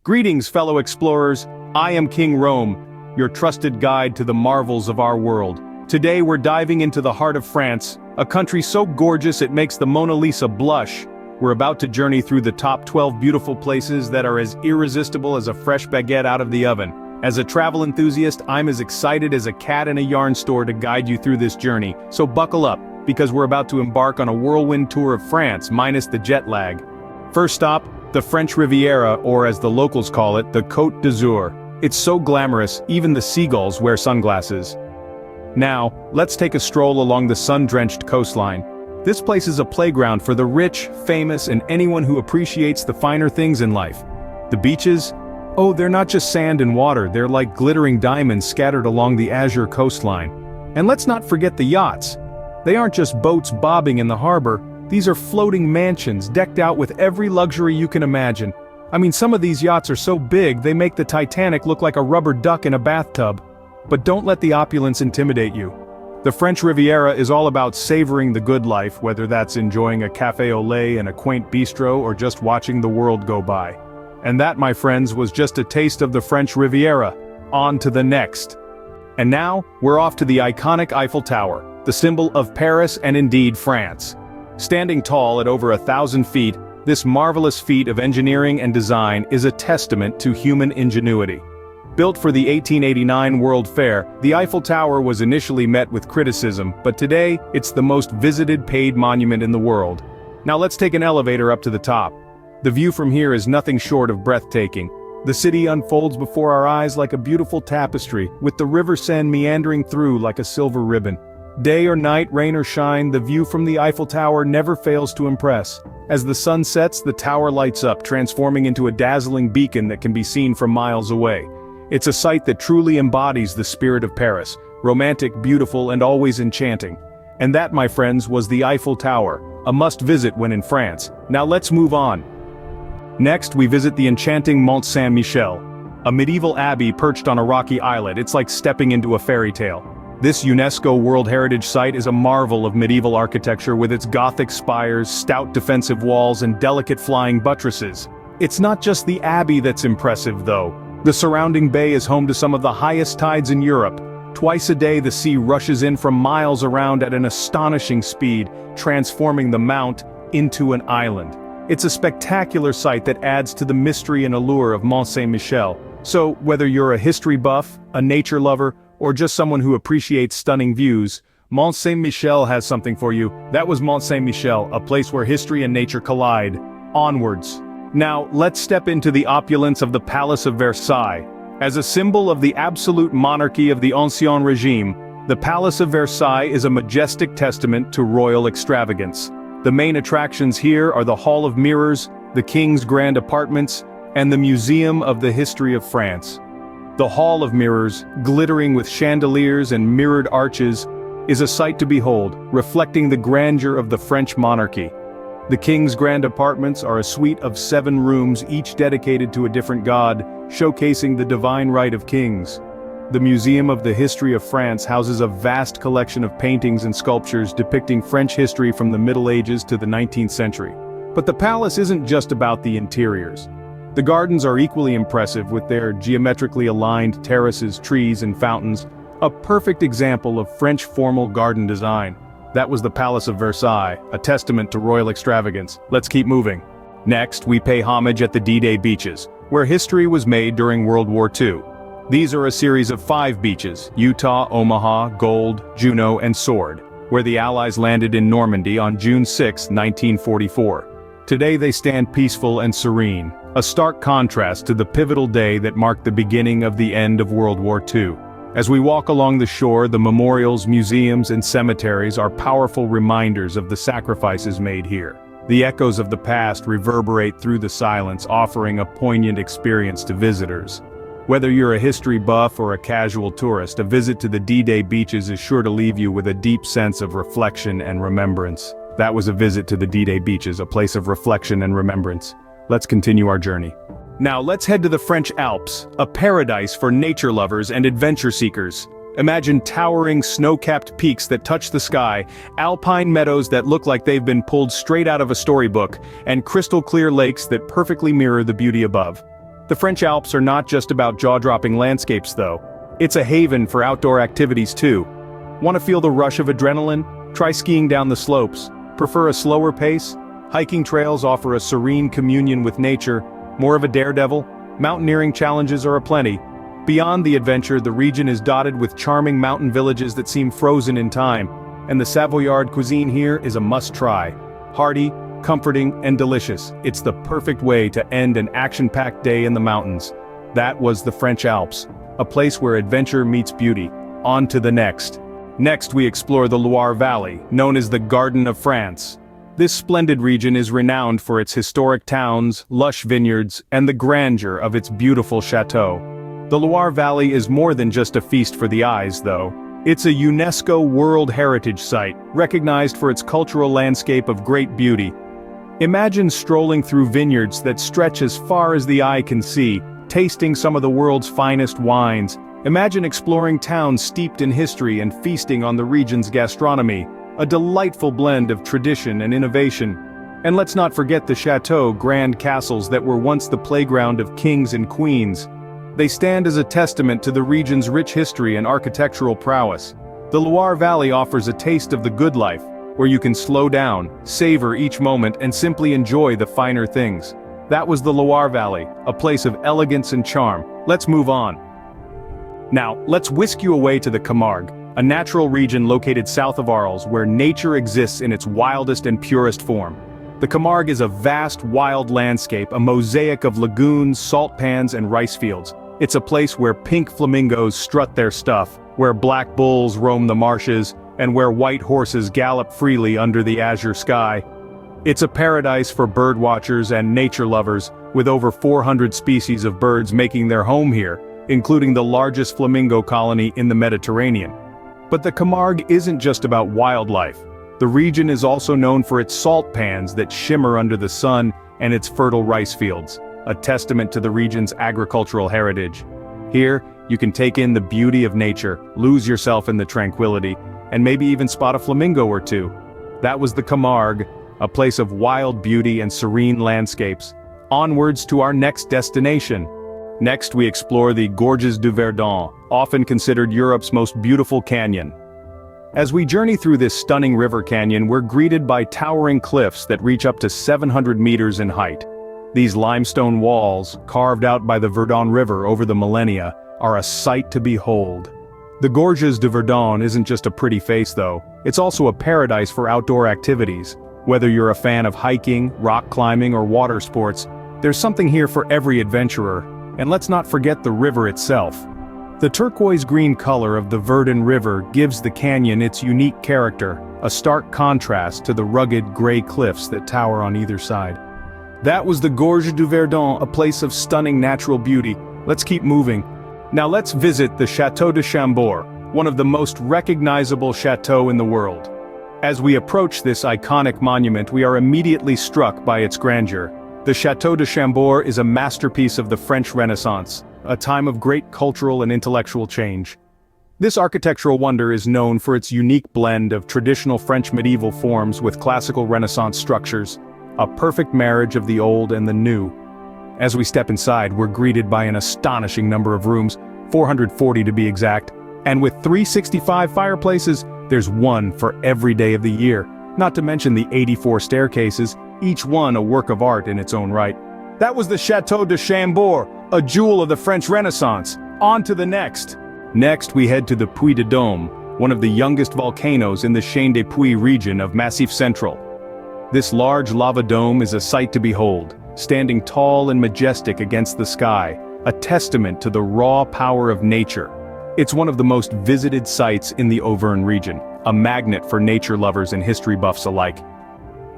Greetings, fellow explorers. I am King Rome, your trusted guide to the marvels of our world. Today we're diving into the heart of France, a country so gorgeous it makes the Mona Lisa blush. We're about to journey through the top 12 beautiful places that are as irresistible as a fresh baguette out of the oven. As a travel enthusiast, I'm as excited as a cat in a yarn store to guide you through this journey, so buckle up, because we're about to embark on a whirlwind tour of France, minus the jet lag. First stop, the French Riviera, or as the locals call it, the Côte d'Azur. It's so glamorous, even the seagulls wear sunglasses. Now, let's take a stroll along the sun-drenched coastline. This place is a playground for the rich, famous, and anyone who appreciates the finer things in life. The beaches? Oh, they're not just sand and water, they're like glittering diamonds scattered along the azure coastline. And let's not forget the yachts. They aren't just boats bobbing in the harbor, these are floating mansions decked out with every luxury you can imagine. I mean, some of these yachts are so big they make the Titanic look like a rubber duck in a bathtub. But don't let the opulence intimidate you. The French Riviera is all about savoring the good life, whether that's enjoying a café au lait in a quaint bistro or just watching the world go by. And that, my friends, was just a taste of the French Riviera. On to the next. And now, we're off to the iconic Eiffel Tower, the symbol of Paris and indeed France. Standing tall at over 1,000 feet, this marvelous feat of engineering and design is a testament to human ingenuity. Built for the 1889 World Fair, the Eiffel Tower was initially met with criticism, but today, it's the most visited paid monument in the world. Now let's take an elevator up to the top. The view from here is nothing short of breathtaking. The city unfolds before our eyes like a beautiful tapestry, with the River Seine meandering through like a silver ribbon. Day or night, rain or shine, the view from the Eiffel Tower never fails to impress. As the sun sets, the tower lights up, transforming into a dazzling beacon that can be seen from miles away. It's a sight that truly embodies the spirit of Paris, romantic, beautiful, and always enchanting. And that, my friends, was the Eiffel Tower, a must-visit when in France. Now let's move on. Next, we visit the enchanting Mont Saint-Michel, a medieval abbey perched on a rocky islet. It's like stepping into a fairy tale. This UNESCO World Heritage Site is a marvel of medieval architecture with its Gothic spires, stout defensive walls, and delicate flying buttresses. It's not just the abbey that's impressive, though. The surrounding bay is home to some of the highest tides in Europe. Twice a day the sea rushes in from miles around at an astonishing speed, transforming the mount into an island. It's a spectacular sight that adds to the mystery and allure of Mont Saint-Michel. So, whether you're a history buff, a nature lover, or just someone who appreciates stunning views, Mont Saint-Michel has something for you. That was Mont Saint-Michel, a place where history and nature collide. Onwards. Now, let's step into the opulence of the Palace of Versailles. As a symbol of the absolute monarchy of the Ancien Regime, the Palace of Versailles is a majestic testament to royal extravagance. The main attractions here are the Hall of Mirrors, the King's Grand Apartments, and the Museum of the History of France. The Hall of Mirrors, glittering with chandeliers and mirrored arches, is a sight to behold, reflecting the grandeur of the French monarchy. The King's Grand Apartments are a suite of 7 rooms, each dedicated to a different god, showcasing the divine right of kings. The Museum of the History of France houses a vast collection of paintings and sculptures depicting French history from the Middle Ages to the 19th century. But the palace isn't just about the interiors. The gardens are equally impressive with their geometrically aligned terraces, trees, and fountains, a perfect example of French formal garden design. That was the Palace of Versailles, a testament to royal extravagance. Let's keep moving. Next, we pay homage at the Dday beaches, where history was made during World War II. These are a series of 5 beaches: Utah, Omaha, Gold, Juno, and Sword, where the Allies landed in Normandy on June 6, 1944. Today they stand peaceful and serene, a stark contrast to the pivotal day that marked the beginning of the end of World War II. As we walk along the shore, the memorials, museums, and cemeteries are powerful reminders of the sacrifices made here. The echoes of the past reverberate through the silence, offering a poignant experience to visitors. Whether you're a history buff or a casual tourist, a visit to the Dday beaches is sure to leave you with a deep sense of reflection and remembrance. That was a visit to the Dday beaches, a place of reflection and remembrance. Let's continue our journey. Now let's head to the French Alps, a paradise for nature lovers and adventure seekers. Imagine towering snow-capped peaks that touch the sky, alpine meadows that look like they've been pulled straight out of a storybook, and crystal-clear lakes that perfectly mirror the beauty above. The French Alps are not just about jaw-dropping landscapes though. It's a haven for outdoor activities too. Want to feel the rush of adrenaline? Try skiing down the slopes. Prefer a slower pace? Hiking trails offer a serene communion with nature. More of a daredevil? Mountaineering challenges are aplenty. Beyond the adventure, the region is dotted with charming mountain villages that seem frozen in time, and the Savoyard cuisine here is a must-try. Hearty, comforting, and delicious. It's the perfect way to end an action-packed day in the mountains. That was the French Alps, a place where adventure meets beauty. On to the next. Next we explore the Loire Valley, known as the Garden of France. This splendid region is renowned for its historic towns, lush vineyards, and the grandeur of its beautiful chateau. The Loire Valley is more than just a feast for the eyes, though. It's a UNESCO World Heritage Site, recognized for its cultural landscape of great beauty. Imagine strolling through vineyards that stretch as far as the eye can see, tasting some of the world's finest wines. Imagine exploring towns steeped in history and feasting on the region's gastronomy, a delightful blend of tradition and innovation. And let's not forget the Chateau grand castles that were once the playground of kings and queens. They stand as a testament to the region's rich history and architectural prowess. The Loire Valley offers a taste of the good life, where you can slow down, savor each moment, and simply enjoy the finer things. That was the Loire Valley, a place of elegance and charm. Let's move on. Now, let's whisk you away to the Camargue, a natural region located south of Arles where nature exists in its wildest and purest form. The Camargue is a vast, wild landscape, a mosaic of lagoons, salt pans, and rice fields. It's a place where pink flamingos strut their stuff, where black bulls roam the marshes, and where white horses gallop freely under the azure sky. It's a paradise for birdwatchers and nature lovers, with over 400 species of birds making their home here, including the largest flamingo colony in the Mediterranean. But the Camargue isn't just about wildlife. The region is also known for its salt pans that shimmer under the sun and its fertile rice fields, a testament to the region's agricultural heritage. Here, you can take in the beauty of nature, lose yourself in the tranquility, and maybe even spot a flamingo or two. That was the Camargue, a place of wild beauty and serene landscapes. Onwards to our next destination. Next we explore the Gorges du Verdon, often considered Europe's most beautiful canyon. As we journey through this stunning river canyon, we're greeted by towering cliffs that reach up to 700 meters in height. These limestone walls, carved out by the Verdon River over the millennia, are a sight to behold. The Gorges du Verdon isn't just a pretty face though, it's also a paradise for outdoor activities. Whether you're a fan of hiking, rock climbing, or water sports, there's something here for every adventurer. And let's not forget the river itself. The turquoise-green color of the Verdon River gives the canyon its unique character, a stark contrast to the rugged gray cliffs that tower on either side. That was the Gorges du Verdon, a place of stunning natural beauty. Let's keep moving. Now let's visit the Chateau de Chambord, one of the most recognizable chateaux in the world. As we approach this iconic monument, we are immediately struck by its grandeur. The Chateau de Chambord is a masterpiece of the French Renaissance, a time of great cultural and intellectual change. This architectural wonder is known for its unique blend of traditional French medieval forms with classical Renaissance structures, a perfect marriage of the old and the new. As we step inside, we're greeted by an astonishing number of rooms, 440 to be exact, and with 365 fireplaces, there's one for every day of the year, not to mention the 84 staircases, each one a work of art in its own right. That was the Chateau de Chambord, a jewel of the French Renaissance. On to the next. Next we head to the Puy de Dôme, one of the youngest volcanoes in the Chaîne des Puys region of Massif Central. This large lava dome is a sight to behold, standing tall and majestic against the sky, a testament to the raw power of nature. It's one of the most visited sites in the Auvergne region, a magnet for nature lovers and history buffs alike.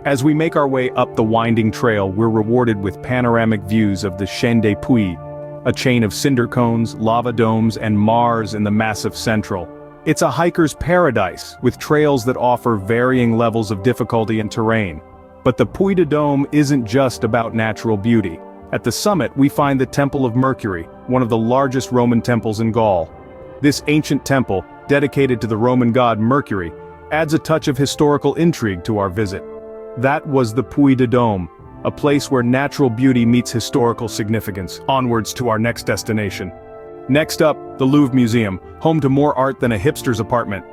As we make our way up the winding trail, we're rewarded with panoramic views of the Chaîne des Puys, a chain of cinder cones, lava domes, and mares in the Massif Central. It's a hiker's paradise, with trails that offer varying levels of difficulty and terrain. But the Puy de Dôme isn't just about natural beauty. At the summit, we find the Temple of Mercury, one of the largest Roman temples in Gaul. This ancient temple, dedicated to the Roman god Mercury, adds a touch of historical intrigue to our visit. That was the Puy de Dôme, a place where natural beauty meets historical significance. Onwards to our next destination. Next up, the Louvre Museum, home to more art than a hipster's apartment.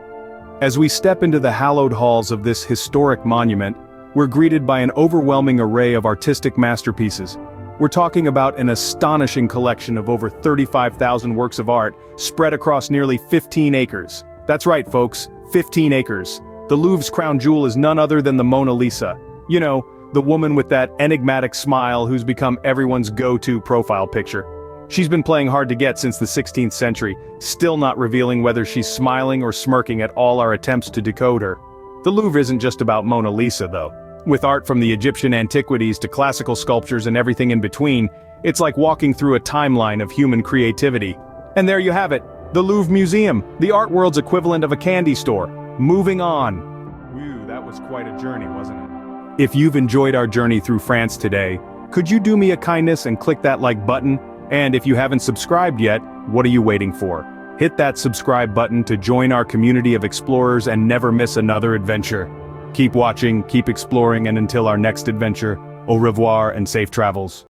As we step into the hallowed halls of this historic monument, we're greeted by an overwhelming array of artistic masterpieces. We're talking about an astonishing collection of over 35,000 works of art spread across nearly 15 acres. That's right, folks, 15 acres. The Louvre's crown jewel is none other than the Mona Lisa. You know, the woman with that enigmatic smile who's become everyone's go-to profile picture. She's been playing hard to get since the 16th century, still not revealing whether she's smiling or smirking at all our attempts to decode her. The Louvre isn't just about Mona Lisa, though. With art from the Egyptian antiquities to classical sculptures and everything in between, it's like walking through a timeline of human creativity. And there you have it, the Louvre Museum, the art world's equivalent of a candy store. Moving on. Whew, that was quite a journey, wasn't it? If you've enjoyed our journey through France today, could you do me a kindness and click that like button? And if you haven't subscribed yet, what are you waiting for? Hit that subscribe button to join our community of explorers and never miss another adventure. Keep watching, keep exploring, and until our next adventure, au revoir and safe travels.